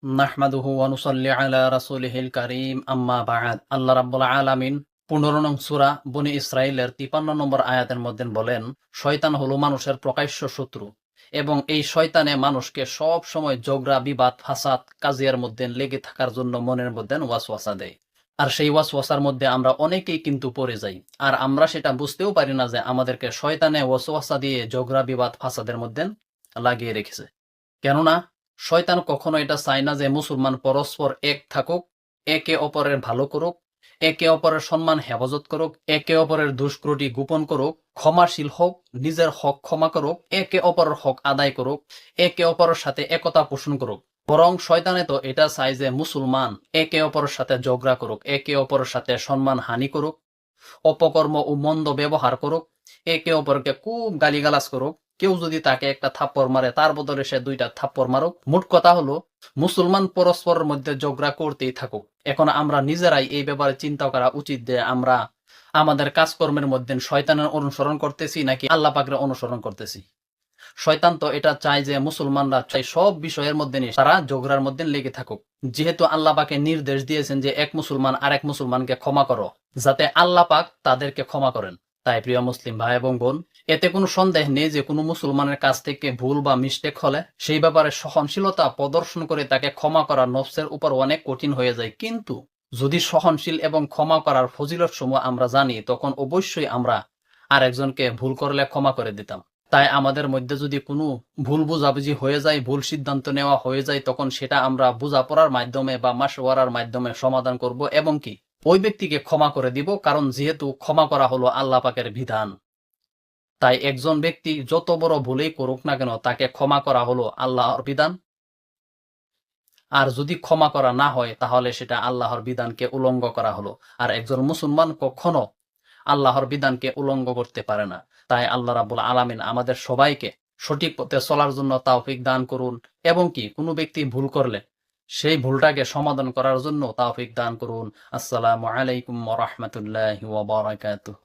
নাহমাদুহু ওয়া নুসাল্লি আলা রাসূলিহিল কারীম আম্মা বা'দ। আল্লাহ রাব্বুল আলামিন 15 নং সূরা বনী ইসরাঈলের 53 নম্বর আয়াতের মধ্যে বলেন, শয়তান হলো মানুষের প্রকাশ্য শত্রু এবং এই শয়তানে মানুষকে সব সময় ঝগড়া, বিবাদ, ফাসাদ, কাজিয়ার মধ্যে লেগে থাকার জন্য মনের মধ্যে ওয়াসওয়াসা দেয়। আর সেই ওয়াসওয়াসার মধ্যে আমরা অনেকেই কিন্তু পড়ে যাই, আর আমরা সেটা বুঝতেও পারি না যে আমাদেরকে শয়তানে ওয়াসওয়াসা দিয়ে ঝগড়া, বিবাদ, ফাসাদের মধ্যে লাগিয়ে রেখেছে। কেননা শয়তান কখনো এটা চায় না যে মুসলমান পরস্পর এক থাকুক, একে অপরের ভালো করুক, একে অপরের সম্মান হেফাজত করুক, একে অপরের দুষ্কৃতি গোপন করুক, ক্ষমাশীল হোক, নিজের হক ক্ষমা করুক, একে অপরের হক আদায় করুক, একে অপরের সাথে একতা পোষণ করুক। বরং শয়তানে তো এটা চায় যে মুসলমান একে অপরের সাথে ঝগড়া করুক, একে অপরের সাথে সম্মান হানি করুক, অপকর্ম ও মন্দ ব্যবহার করুক, একে অপরকে খুব গালিগালাজ করুক। কেউ যদি তাকে একটা থাপ্পড় মারে, তার বদলে সে 2টা থাপ্পড় মারুক। মোট কথা হলো মুসলমান পরস্পরের মধ্যে ঝগড়া করতেই থাকুক। এখন আমরা নিজেরাই এই ব্যাপারে চিন্তা করা উচিত যে আমরা আমাদের কাজকর্মের মধ্যে শয়তানের অনুসরণ করতেছি নাকি আল্লাহ পাকের অনুসরণ করতেছি। শয়তান তো এটা চায় যে মুসলমানরা চাই সব বিষয়ের মধ্যে তারা ঝগড়ার মধ্যে লেগে থাকুক। যেহেতু আল্লাহ পাকে নির্দেশ দিয়েছেন যে এক মুসলমান আরেক মুসলমানকে ক্ষমা করো, যাতে আল্লাহ পাক তাদেরকে ক্ষমা করেন। তাই প্রিয় মুসলিম ভাই এবং বোন, এতে কোনো সন্দেহ নেই যে কোনো মুসলমানের কাছ থেকে ভুল বা মিস্টেক হলে সেই ব্যাপারে সহনশীলতা প্রদর্শন করে তাকে ক্ষমা করা নফসের উপর অনেক কঠিন হয়ে যায়। কিন্তু যদি সহনশীল এবং ক্ষমা করার ফজিলত সমূহ আমরা জানি, তখন অবশ্যই আমরা আরেকজনকে ভুল করলে ক্ষমা করে দিতাম। তাই আমাদের মধ্যে যদি কোনো ভুল বোঝাবুঝি হয়ে যায়, ভুল সিদ্ধান্ত নেওয়া হয়ে যায়, তখন সেটা আমরা বোঝাপড়ার মাধ্যমে বা মাশওয়ারার মাধ্যমে সমাধান করব এবং কি ওই ব্যক্তিকে ক্ষমা করে দিব। কারণ যেহেতু ক্ষমা করা হলো আল্লাহ পাকের বিধান, তাই একজন ব্যক্তি যত বড় ভুলেই করুক না কেন, তাকে ক্ষমা করা হলো আল্লাহর বিধান। আর যদি ক্ষমা করা না হয়, তাহলে সেটা আল্লাহর বিধানকে উলঙ্ঘ করা হলো। আর একজন মুসলমান কখনো আল্লাহর বিধানকে উলঙ্ঘ করতে পারে না। তাই আল্লাহ রাব্বুল আলামিন আমাদের সবাইকে সঠিক পথে চলার জন্য তাওফিক দান করুন এবং কি কোনো ব্যক্তি ভুল করলে সেই ভুলটাকে সমাধান করার জন্য তাওফিক দান করুন। আসসালামু আলাইকুম ওয়া রাহমাতুল্লাহি ওয়া বারাকাতুহু।